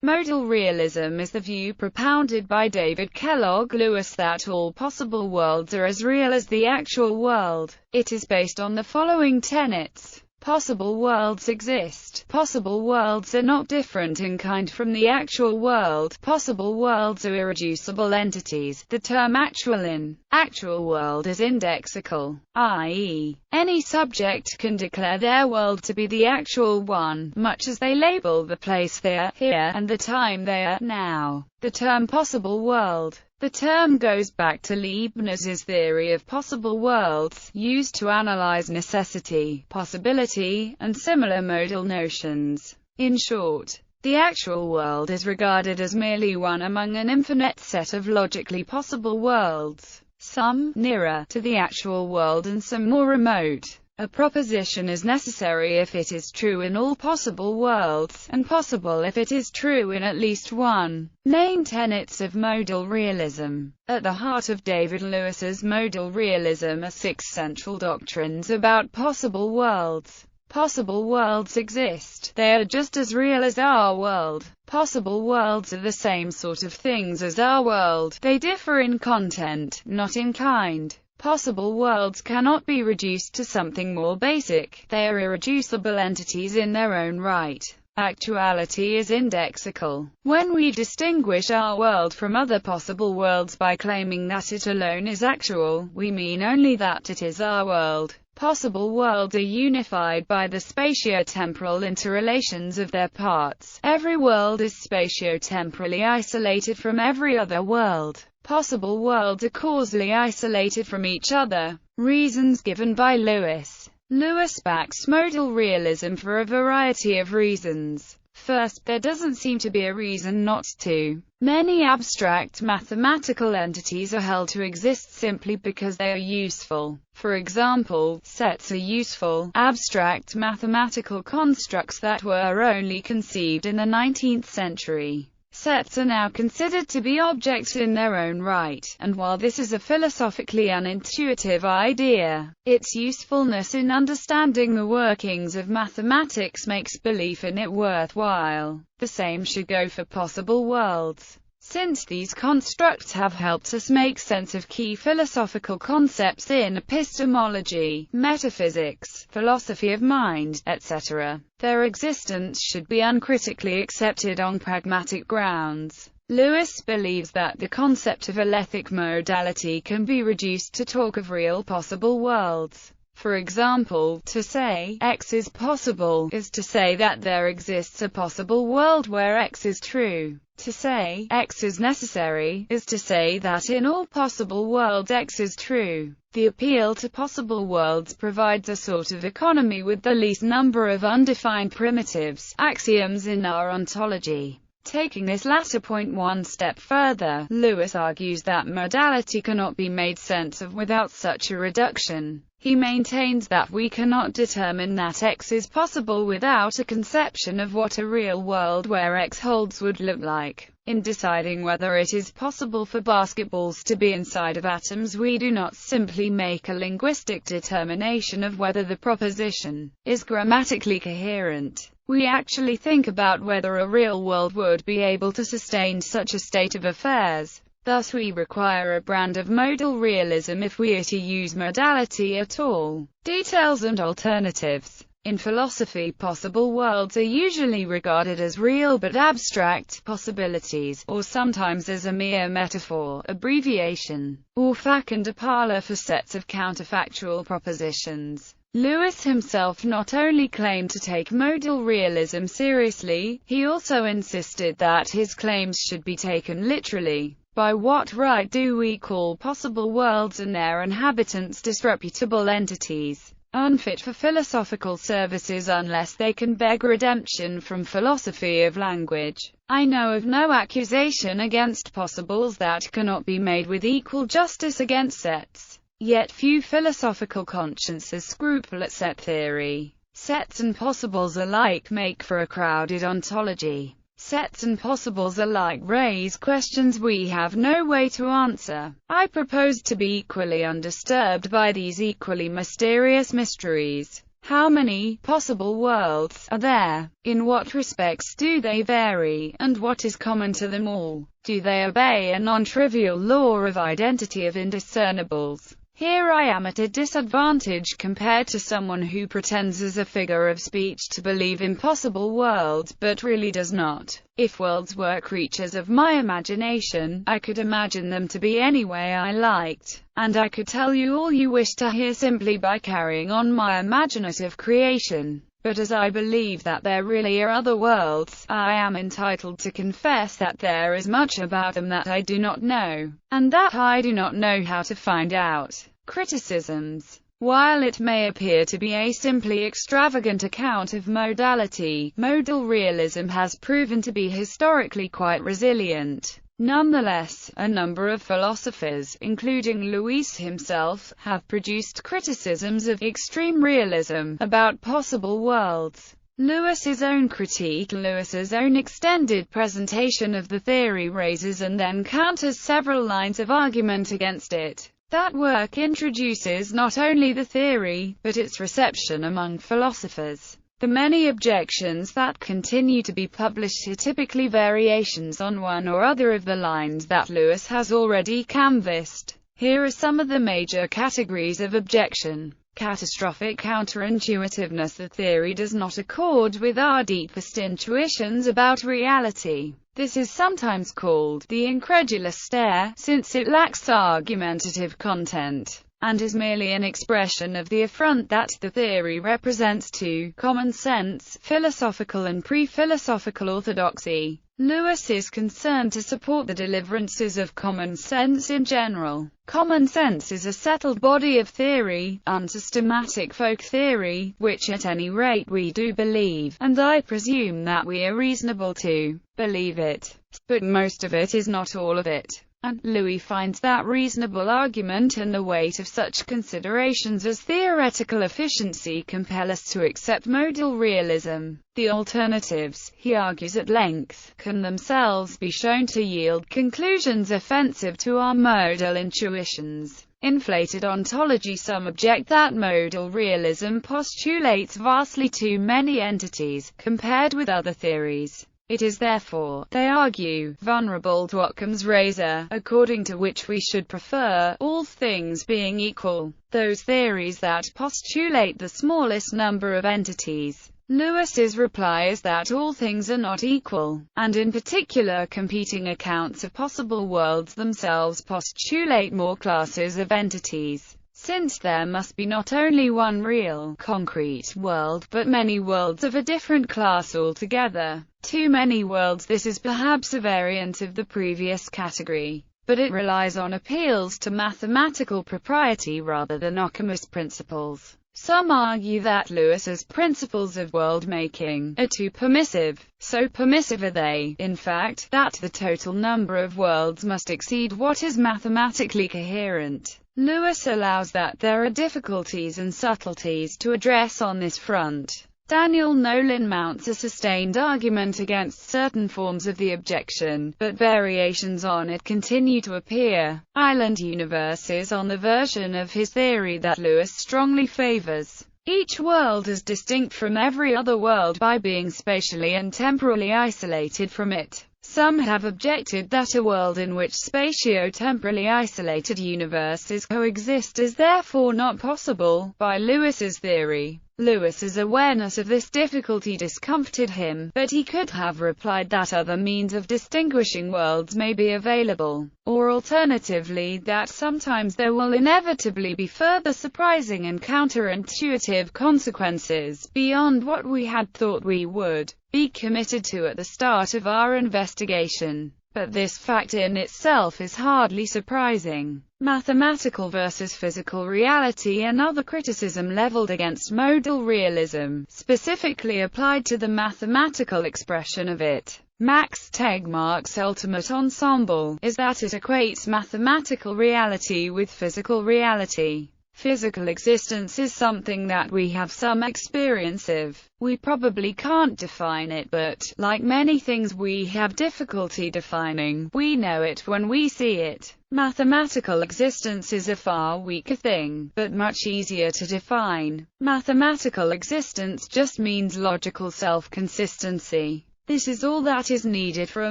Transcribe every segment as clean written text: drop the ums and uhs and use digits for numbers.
Modal realism is the view propounded by David Kellogg Lewis that all possible worlds are as real as the actual world. It is based on the following tenets. Possible worlds exist. Possible worlds are not different in kind from the actual world. Possible worlds are irreducible entities. The term actual world is indexical, i.e., any subject can declare their world to be the actual one, much as they label the place they are, here, and the time they are, now. The term possible world. The term goes back to Leibniz's theory of possible worlds, used to analyze necessity, possibility, and similar modal notions. In short, the actual world is regarded as merely one among an infinite set of logically possible worlds, some nearer to the actual world and some more remote. A proposition is necessary if it is true in all possible worlds, and possible if it is true in at least one. Main tenets of modal realism. At the heart of David Lewis's modal realism are 6 central doctrines about possible worlds. Possible worlds exist. They are just as real as our world. Possible worlds are the same sort of things as our world. They differ in content, not in kind. Possible worlds cannot be reduced to something more basic. They are irreducible entities in their own right. Actuality is indexical. When we distinguish our world from other possible worlds by claiming that it alone is actual, we mean only that it is our world. Possible worlds are unified by the spatio-temporal interrelations of their parts. Every world is spatio-temporally isolated from every other world. Possible worlds are causally isolated from each other. Reasons given by Lewis. Lewis backs modal realism for a variety of reasons. First, there doesn't seem to be a reason not to. Many abstract mathematical entities are held to exist simply because they are useful. For example, sets are useful, abstract mathematical constructs that were only conceived in the 19th century. Sets are now considered to be objects in their own right, and while this is a philosophically unintuitive idea, its usefulness in understanding the workings of mathematics makes belief in it worthwhile. The same should go for possible worlds, since these constructs have helped us make sense of key philosophical concepts in epistemology, metaphysics, philosophy of mind, etc. Their existence should be uncritically accepted on pragmatic grounds. Lewis believes that the concept of alethic modality can be reduced to talk of real possible worlds. For example, to say X is possible is to say that there exists a possible world where X is true. To say X is necessary is to say that in all possible worlds X is true. The appeal to possible worlds provides a sort of economy with the least number of undefined primitives, axioms in our ontology. Taking this latter point one step further, Lewis argues that modality cannot be made sense of without such a reduction. He maintains that we cannot determine that X is possible without a conception of what a real world where X holds would look like. In deciding whether it is possible for basketballs to be inside of atoms, we do not simply make a linguistic determination of whether the proposition is grammatically coherent. We actually think about whether a real world would be able to sustain such a state of affairs. Thus we require a brand of modal realism if we are to use modality at all. Details and alternatives. In philosophy, possible worlds are usually regarded as real but abstract possibilities, or sometimes as a mere metaphor, abbreviation, or facunda parla for sets of counterfactual propositions. Lewis himself not only claimed to take modal realism seriously, he also insisted that his claims should be taken literally. By what right do we call possible worlds and their inhabitants disreputable entities, unfit for philosophical services unless they can beg redemption from philosophy of language? I know of no accusation against possibles that cannot be made with equal justice against sets. Yet few philosophical consciences scruple at set theory. Sets and possibles alike make for a crowded ontology. Sets and possibles alike raise questions we have no way to answer. I propose to be equally undisturbed by these equally mysterious mysteries. How many possible worlds are there? In what respects do they vary, and what is common to them all? Do they obey a non-trivial law of identity of indiscernibles? Here I am at a disadvantage compared to someone who pretends as a figure of speech to believe in possible worlds, but really does not. If worlds were creatures of my imagination, I could imagine them to be any way I liked, and I could tell you all you wish to hear simply by carrying on my imaginative creation. But as I believe that there really are other worlds, I am entitled to confess that there is much about them that I do not know, and that I do not know how to find out. Criticisms. While it may appear to be a simply extravagant account of modality, modal realism has proven to be historically quite resilient. Nonetheless, a number of philosophers, including Lewis himself, have produced criticisms of extreme realism about possible worlds. Lewis's own critique, Lewis's own extended presentation of the theory, raises and then counters several lines of argument against it. That work introduces not only the theory, but its reception among philosophers. The many objections that continue to be published are typically variations on one or other of the lines that Lewis has already canvassed. Here are some of the major categories of objection. Catastrophic counterintuitiveness. The theory does not accord with our deepest intuitions about reality. This is sometimes called the incredulous stare, since it lacks argumentative content, and is merely an expression of the affront that the theory represents to common sense, philosophical and pre-philosophical orthodoxy. Lewis is concerned to support the deliverances of common sense in general. Common sense is a settled body of theory, unsystematic folk theory, which at any rate we do believe, and I presume that we are reasonable to believe it. But most of it is not all of it. And Lewis finds that reasonable argument and the weight of such considerations as theoretical efficiency compel us to accept modal realism. The alternatives, he argues at length, can themselves be shown to yield conclusions offensive to our modal intuitions. Inflated ontology. Some object that modal realism postulates vastly too many entities, compared with other theories. It is therefore, they argue, vulnerable to Occam's razor, according to which we should prefer, all things being equal, those theories that postulate the smallest number of entities. Lewis's reply is that all things are not equal, and in particular competing accounts of possible worlds themselves postulate more classes of entities. Since there must be not only one real, concrete world, but many worlds of a different class altogether. Too many worlds. This is perhaps a variant of the previous category, but it relies on appeals to mathematical propriety rather than Occamist principles. Some argue that Lewis's principles of world-making are too permissive. So permissive are they, in fact, that the total number of worlds must exceed what is mathematically coherent. Lewis allows that there are difficulties and subtleties to address on this front. Daniel Nolan mounts a sustained argument against certain forms of the objection, but variations on it continue to appear. Island universes on the version of his theory that Lewis strongly favors. Each world is distinct from every other world by being spatially and temporally isolated from it. Some have objected that a world in which spatio-temporally isolated universes coexist is therefore not possible, by Lewis's theory. Lewis's awareness of this difficulty discomforted him, but he could have replied that other means of distinguishing worlds may be available, or alternatively that sometimes there will inevitably be further surprising and counterintuitive consequences, beyond what we had thought we would be committed to at the start of our investigation. But this fact in itself is hardly surprising. Mathematical versus physical reality. Another criticism leveled against modal realism, specifically applied to the mathematical expression of it, Max Tegmark's ultimate ensemble, is that it equates mathematical reality with physical reality. Physical existence is something that we have some experience of. We probably can't define it, but, like many things we have difficulty defining, we know it when we see it. Mathematical existence is a far weaker thing, but much easier to define. Mathematical existence just means logical self-consistency. This is all that is needed for a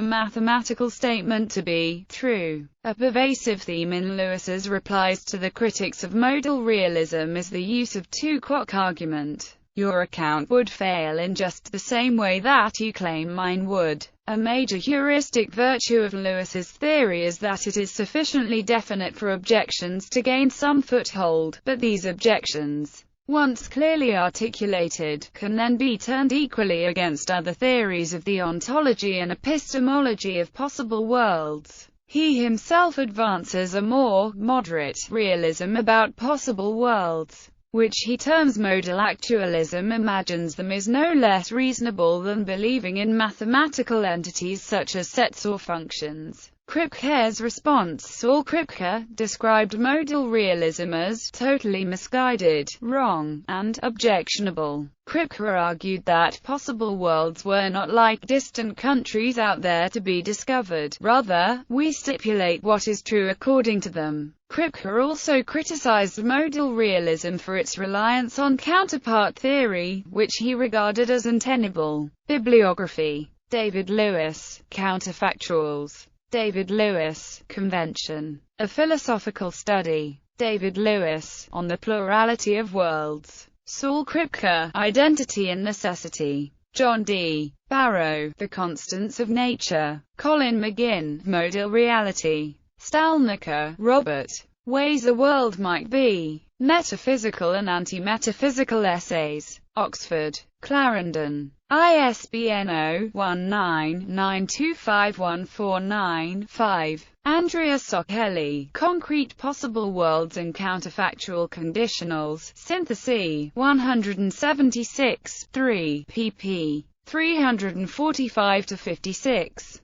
mathematical statement to be true. A pervasive theme in Lewis's replies to the critics of modal realism is the use of two-quock argument. Your account would fail in just the same way that you claim mine would. A major heuristic virtue of Lewis's theory is that it is sufficiently definite for objections to gain some foothold, but these objections, once clearly articulated, can then be turned equally against other theories of the ontology and epistemology of possible worlds. He himself advances a more moderate realism about possible worlds, which he terms modal actualism. Imagines them is no less reasonable than believing in mathematical entities such as sets or functions. Kripke's response. Saul Kripke described modal realism as totally misguided, wrong, and objectionable. Kripke argued that possible worlds were not like distant countries out there to be discovered. Rather, we stipulate what is true according to them. Kripke also criticized modal realism for its reliance on counterpart theory, which he regarded as untenable. Bibliography. David Lewis, Counterfactuals. David Lewis, Convention. A Philosophical Study. David Lewis, On the Plurality of Worlds. Saul Kripke, Identity and Necessity. John D. Barrow, The Constants of Nature. Colin McGinn, Modal Reality. Stalnaker, Robert. Ways a World Might Be. Metaphysical and Anti-Metaphysical Essays. Oxford, Clarendon. ISBN 0-19-925149-5. Andrea Sochelli, Concrete Possible Worlds and Counterfactual Conditionals, Synthesis, 176, 3, pp. 345-56.